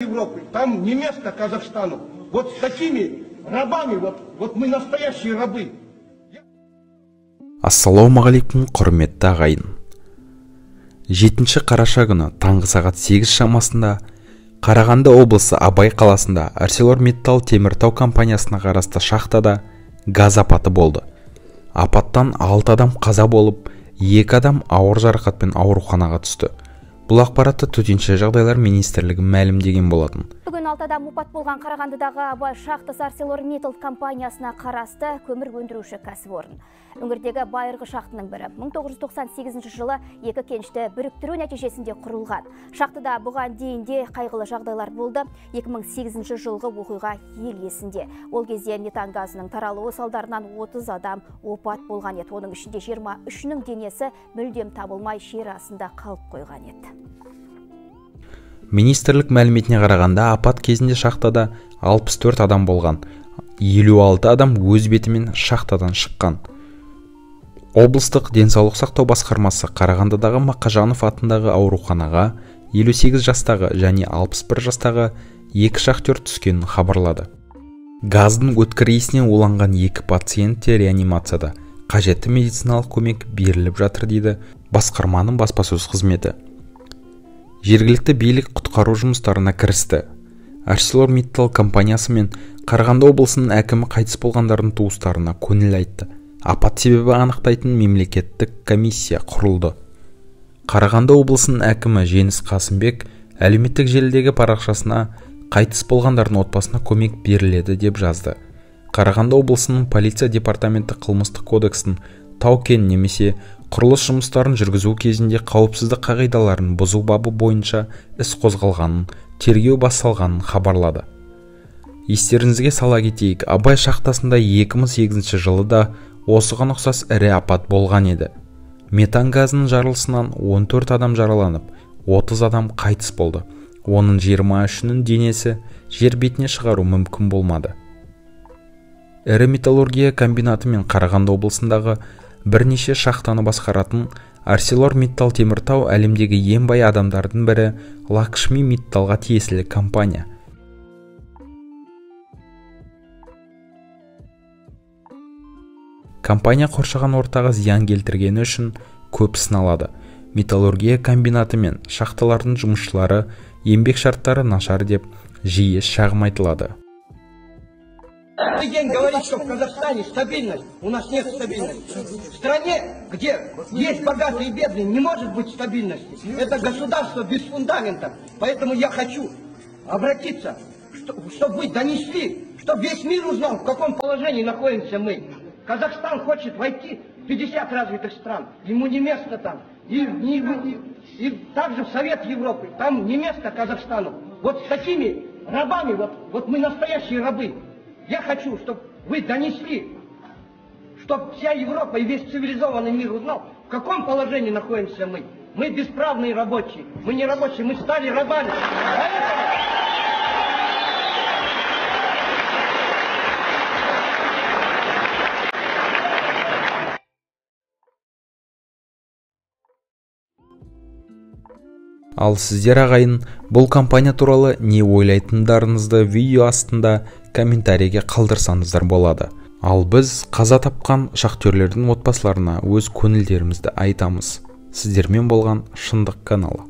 Европы, там не место Казахстану. Вот с такими рабами, вот мы настоящие рабы. Ассалаумағалейкум, құрметті ағайын. 7 қараша күні таңғы сағат 8 шамасында Қарағанды облысы Абай қаласында ArcelorMittal Теміртау компаниясына қарасты шахтада газ апаты болды. Апаттан 6 адам қаза болып, 2 адам ауыр жарақатпен ауруханаға түсті. Бұл ақпаратты Төтенше жағдайлар министрлігі мәлімдеген болатын. Бүгін 6 адам опат болған Қарағандыдағы Абай шахтасы ArcelorMittal компаниясына қарасты көмір өндіруші кәсіпорын. Өңірдегі байырғы шахтының бірі 1998 жылы 2 кенішті біріктіру нәтижесінде құрылған. Шахтада бұған дейін де қайғылы жағдайлар болды. 2008 жылғы оқиға ел есінде. Ол кезде метан газының таралуы салдарынан 30 адам опат болған еді. Оның ішінде 23-нің денесі мүлдем табылмай жер астында қалып қойған еді. Министрлік мәліметіне қарағанда, апат кезінде шахтада 64 адам болған. 56 адам өз бетімен шахтадан шыққан. Облыстық денсаулық сақтау басқармасы Қарағандыдағы Мақажанов атындағы ауруханаға 58 жастағы және 61 жастағы 2 шахтер түскенін хабарлады. Газдың өткір иісінен уланған 2 пациент реанимацияда, қажетті медициналық көмек беріліп жатыр дейді басқарманың баспасөз қызметі. Жергілікті билік құтқару жұмыстарына кірісті. ArcelorMittal компаниясы мен Қарағанды облысының әкімі қайтыс болғандардың туыстарына көңіл айтты. Апат себебі анықтайтын мемлекеттік комиссия құрылды. Қарағанды облысының әкімі Жеңіс Қасымбек әлеуметтік желідегі парақшасына қайтыс болғандардың отбасына көмек беріледі деп жазды. Қарағанды облысының полиция департаменті қылмыстық кодекстің тау-кен немесе құрылыс жұмыстарын жүргізу кезінде қауіпсіздік қағидаларын бұзу бабы бойынша іс қозғалғанын, тергеу басталғанын хабарлады. Естеріңізге сала кетейік, Абай шахтасында 2008 жылы да осыған ұқсас ірі апат болған еді. Метан газының жарылысынан 14 адам жараланып, 30 адам қайтыс болды. Оның 23-нің денесі жер бетіне шығару мүмкін болмады. Ірі металлургия комбинаты мен Қарағанды облысындағы бірнеше шахтаны басқаратын ArcelorMittal Теміртау әлемдегі ең бай адамдардың бірі Лакшми Митталға тиесілі компания. Компания қоршаған ортаға зиян келтіргені үшін көп сыналады. Металлургия комбинаты мен шахталардың жұмысшылары еңбек шарттары нашар деп жиі шағым айтылады. Каждый день говорит, что в Казахстане стабильность. У нас нет стабильности. В стране, где есть богатые и бедные, не может быть стабильности. Это государство без фундамента. Поэтому я хочу обратиться, чтобы вы донесли, чтобы весь мир узнал, в каком положении находимся мы. Казахстан хочет войти в 50 развитых стран. Ему не место там. И также в Совет Европы. Там не место Казахстану. Вот с такими рабами, вот мы настоящие рабы. Я хочу, чтобы вы донесли, чтобы вся Европа и весь цивилизованный мир узнал, в каком положении находимся мы. Мы бесправные рабочие. Мы не рабочие, мы стали рабами. Ал сіздер ағайын, бұл компания туралы не ойлайтындарыңызды видео астында комментарийге қалдырсаңыздар болады. Ал біз қаза тапқан шахтерлердің отбасыларына өз көңілдерімізді айтамыз. Сіздермен болған Шындық каналы.